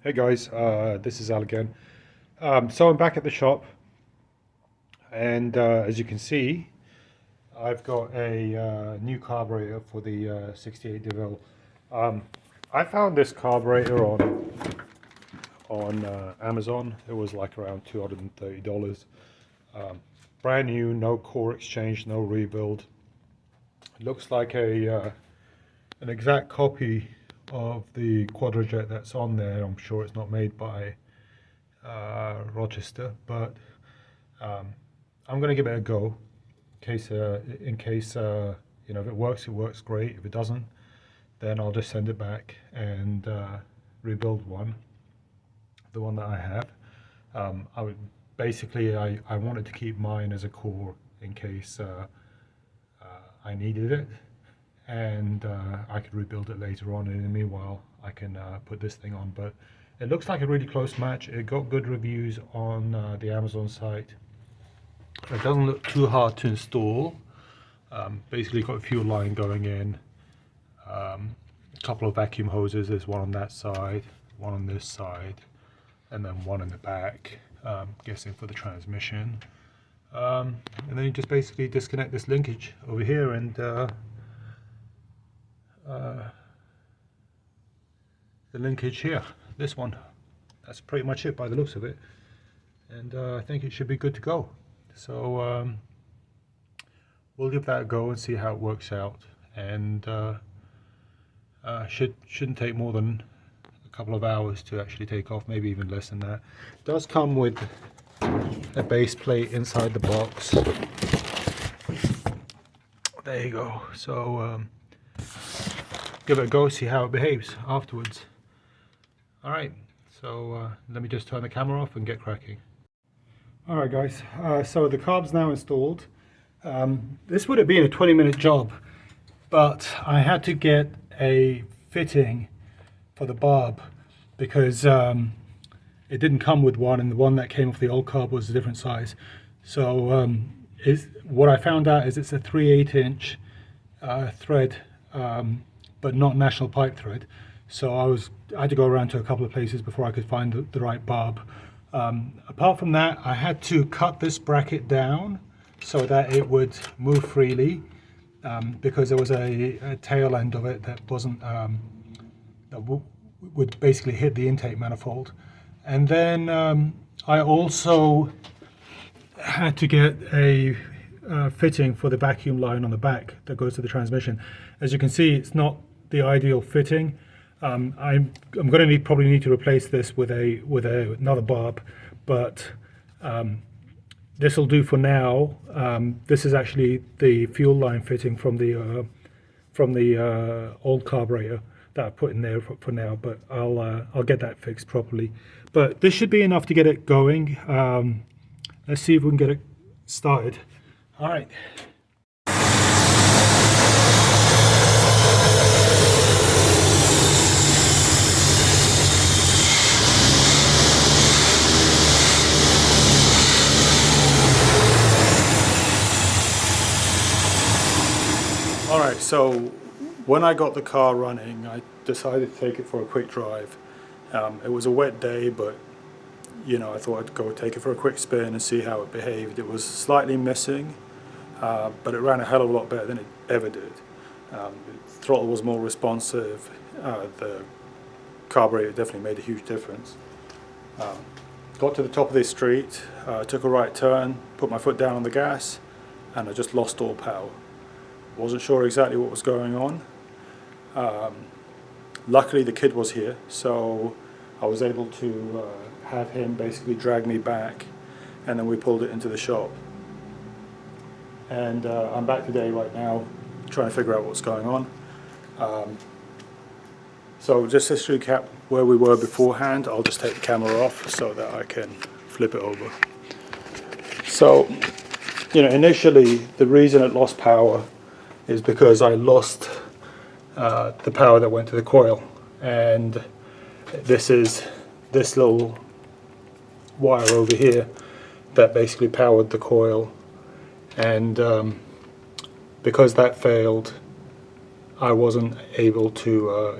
Hey guys, this is Al again. So I'm back at the shop, and as you can see, I've got a new carburetor for the 68 Deville. Um, I found this carburetor on Amazon. It was like around $230. Brand new, no core exchange, no rebuild. It looks like a an exact copy of the Quadrajet that's on there. I'm sure it's not made by Rochester, but um, I'm going to give it a go in case if it works great. If it doesn't, then I'll just send it back and rebuild the one that I have. I would basically I wanted to keep mine as a core in case I needed it, and I could rebuild it later on, and in the meanwhile I can put this thing on. But it looks like a really close match. It got good reviews on the Amazon site. It doesn't look too hard to install. Basically got a fuel line going in, a couple of vacuum hoses. There's one on that side, one on this side, and then one in the back, guessing for the transmission. And then you just basically disconnect this linkage over here, and the linkage here, this one. That's pretty much it by the looks of it, and I think it should be good to go. So we'll give that a go and see how it works out, and shouldn't take more than a couple of hours to actually take off, maybe even less than that. It does come with a base plate inside the box. There you go. So give it a go, see how it behaves afterwards. Alright, so let me just turn the camera off and get cracking. Alright guys, so the carb's now installed. This would have been a 20-minute job, but I had to get a fitting for the barb because it didn't come with one, and the one that came off the old carb was a different size. So what I found out is it's a 3/8 inch thread, but not national pipe thread. So I had to go around to a couple of places before I could find the right barb. Apart from that, I had to cut this bracket down so that it would move freely, because there was a tail end of it that wasn't that would basically hit the intake manifold. And then I also had to get a fitting for the vacuum line on the back that goes to the transmission. As you can see, it's not the ideal fitting. I'm going to probably need to replace this with another barb, but this will do for now. This is actually the fuel line fitting from the old carburetor that I put in there for now, but I'll get that fixed properly. But this should be enough to get it going. Let's see if we can get it started. All right. All right, so when I got the car running, I decided to take it for a quick drive. It was a wet day, but I thought I'd go take it for a quick spin and see how it behaved. It was slightly missing, but it ran a hell of a lot better than it ever did. The throttle was more responsive. The carburetor definitely made a huge difference. Got to the top of this street, took a right turn, put my foot down on the gas, and I just lost all power. Wasn't sure exactly what was going on. Luckily the kid was here, so I was able to have him basically drag me back, and then we pulled it into the shop. And I'm back today right now trying to figure out what's going on. So just to recap where we were beforehand, I'll just take the camera off so that I can flip it over. So initially the reason it lost power is because I lost the power that went to the coil, and this is this little wire over here that basically powered the coil, and because that failed, I wasn't able to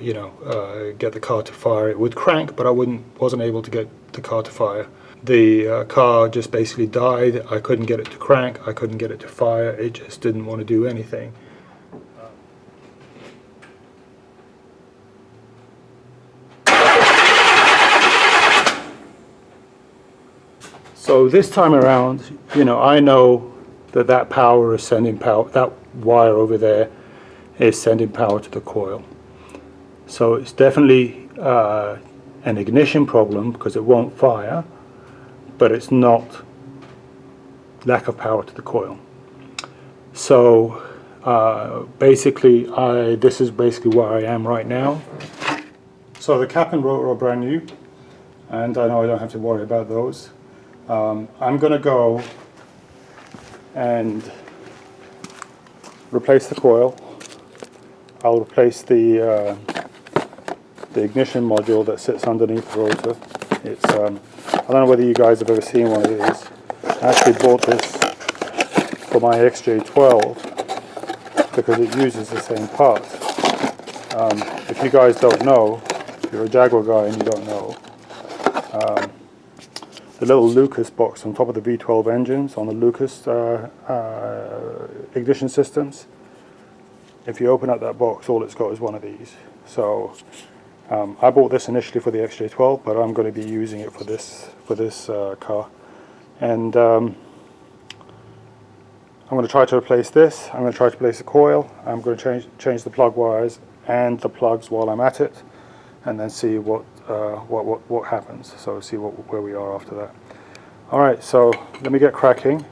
get the car to fire. It would crank, but I wasn't able to get the car to fire. The car just basically died. I couldn't get it to crank, I couldn't get it to fire. It just didn't want to do anything. So this time around, I know that power is sending power, that wire over there is sending power to the coil. So it's definitely an ignition problem because it won't fire, but it's not lack of power to the coil. So basically this is basically where I am right now. So the cap and rotor are brand new, and I know I don't have to worry about those. I'm going to go and replace the coil. I'll replace the ignition module that sits underneath the rotor. It's I don't know whether you guys have ever seen one of these. I actually bought this for my XJ12 because it uses the same part. If you guys don't know, if you're a Jaguar guy and you don't know, the little Lucas box on top of the V12 engines on the Lucas ignition systems, if you open up that box, all it's got is one of these. So I bought this initially for the XJ12, but I'm going to be using it for this car, and I'm going to try to replace this. I'm going to try to replace the coil. I'm going to change the plug wires and the plugs while I'm at it, and then see what happens. So see where we are after that. All right, so let me get cracking.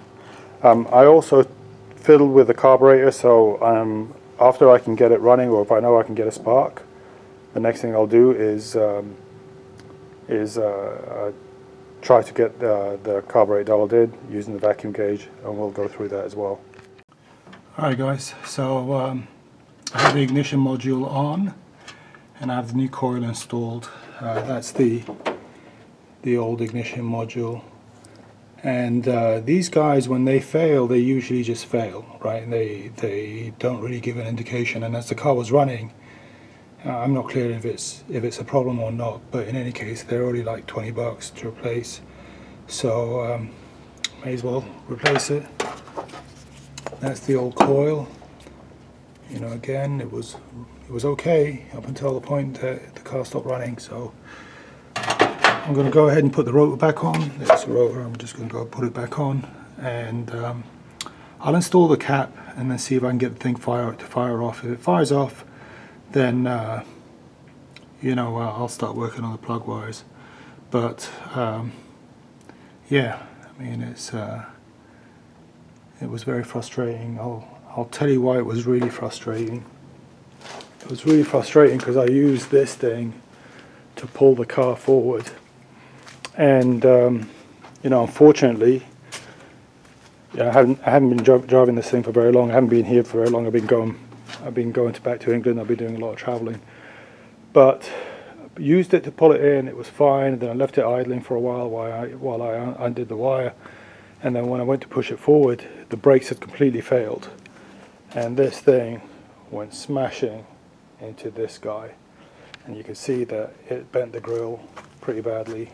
I also fiddled with the carburetor, so after I can get it running, or if I know I can get a spark, the next thing I'll do is try to get the carburetor dialed in using the vacuum gauge, and we'll go through that as well. Alright guys, so I have the ignition module on, and I have the new coil installed. That's the old ignition module. And these guys, when they fail, they usually just fail, right? They don't really give an indication. And as the car was running, I'm not clear if it's a problem or not. But in any case, they're only like 20 bucks to replace, so may as well replace it. That's the old coil. Again, it was okay up until the point that the car stopped running. So I'm going to go ahead and put the rotor back on. There's the rotor. I'm just going to go put it back on, and I'll install the cap and then see if I can get the thing to fire off. If it fires off, then I'll start working on the plug wires. But yeah, I mean, it was very frustrating. I'll tell you why it was really frustrating. It was really frustrating because I used this thing to pull the car forward, and unfortunately, I haven't been driving this thing for very long. I haven't been here for very long. I've been going back to England. I've been doing a lot of traveling, but used it to pull it in. It was fine. And then I left it idling for a while I undid the wire, and then when I went to push it forward, the brakes had completely failed, and this thing went smashing into this guy, and you can see that it bent the grille pretty badly.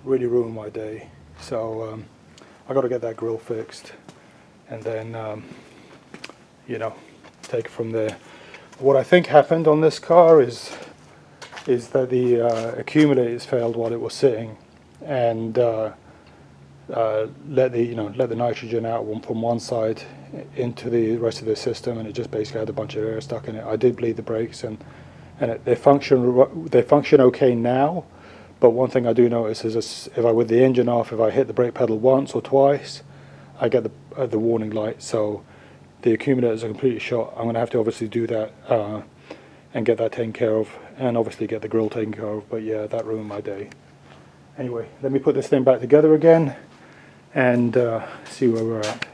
Really ruined my day. So I got to get that grille fixed, and then take it from there. What I think happened on this car is that the accumulators failed while it was sitting, and let the nitrogen out from one side into the rest of the system, and it just basically had a bunch of air stuck in it. I did bleed the brakes, and they function okay now. But one thing I do notice is if with the engine off, if I hit the brake pedal once or twice, I get the warning light. So the accumulators are completely shot. I'm going to have to obviously do that and get that taken care of, and obviously get the grille taken care of. But yeah, that ruined my day. Anyway, let me put this thing back together again and see where we're at.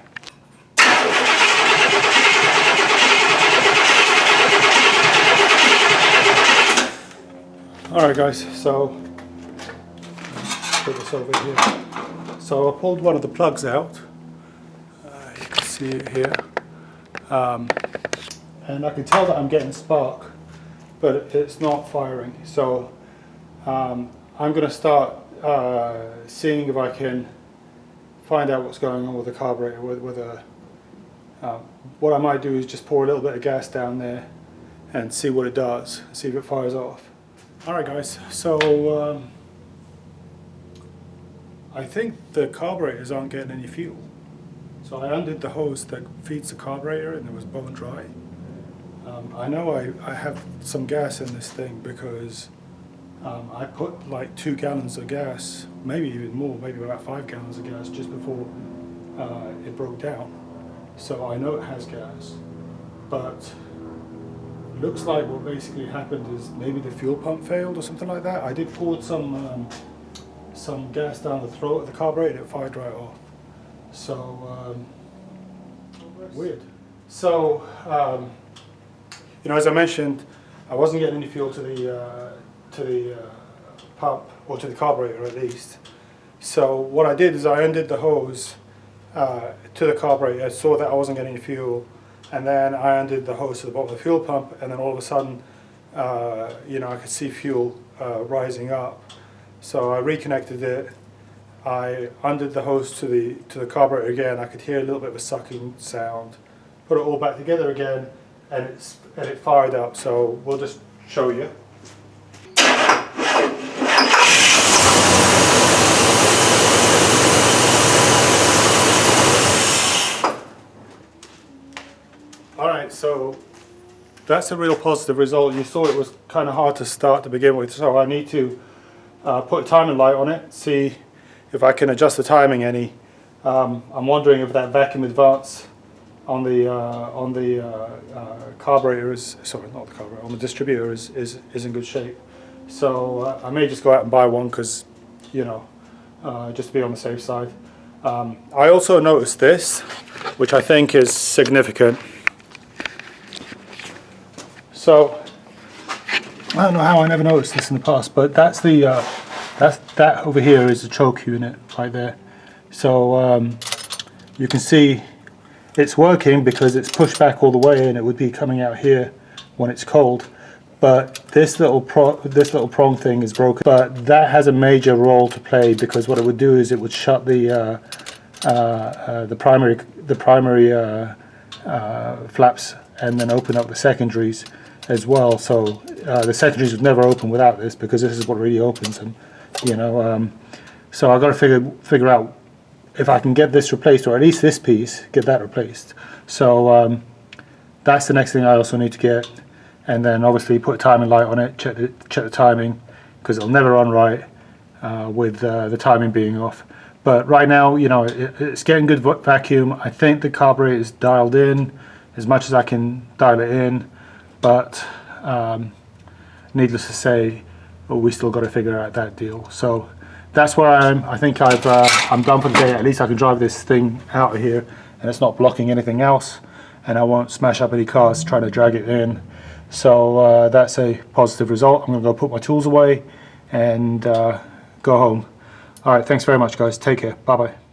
Alright guys, so put this over here. So I pulled one of the plugs out. You can see it here. and I can tell that I'm getting spark, but it's not firing. So I'm going to start seeing if I can find out what's going on with the carburetor. What I might do is just pour a little bit of gas down there and see what it does, see if it fires off. Alright guys, so I think the carburetors aren't getting any fuel. So I undid the hose that feeds the carburetor and it was bone dry. I know I have some gas in this thing because I put like 2 gallons of gas, maybe even more, maybe about 5 gallons of gas just before it broke down. So I know it has gas, but it looks like what basically happened is maybe the fuel pump failed or something like that. I did pour some gas down the throat of the carburetor and it fired right off. So weird. So you know, as I mentioned, I wasn't getting any fuel to the pump, or to the carburetor at least. So what I did is I undid the hose to the carburetor. I saw that I wasn't getting any fuel, and then I undid the hose to the bottom of the fuel pump, and then all of a sudden, you know, I could see fuel rising up. So I reconnected it. I undid the hose to the carburetor again. I could hear a little bit of a sucking sound. Put it all back together again, and it fired up. So we'll just show you. Alright, so that's a real positive result. You saw it was kind of hard to start to begin with, so I need to put a timing light on it, see if I can adjust the timing any. I'm wondering if that vacuum advance on the carburetor is, sorry, not the carburetor, on the distributor is in good shape. So I may just go out and buy one because, you know, just to be on the safe side. I also noticed this, which I think is significant. So I don't know how I never noticed this in the past, but that's the that over here is the choke unit right there. So you can see it's working because it's pushed back all the way and it would be coming out here when it's cold. But this little prong thing is broken. But that has a major role to play because what it would do is it would shut the primary flaps and then open up the secondaries as well. So the secondaries would never open without this because this is what really opens them. You know, so I've got to figure out if I can get this replaced, or at least this piece, get that replaced. So that's the next thing I also need to get, and then obviously put a timing light on it, check the timing, because it'll never run right with the timing being off. But right now, you know, it's getting good vacuum. I think the carburetor is dialed in as much as I can dial it in, but needless to say, we still got to figure out that deal. So that's where I am. I think I'm done for the day. At least I can drive this thing out of here and it's not blocking anything else, and I won't smash up any cars trying to drag it in. So that's a positive result. I'm going to go put my tools away and go home. Alright, thanks very much guys. Take care. Bye bye.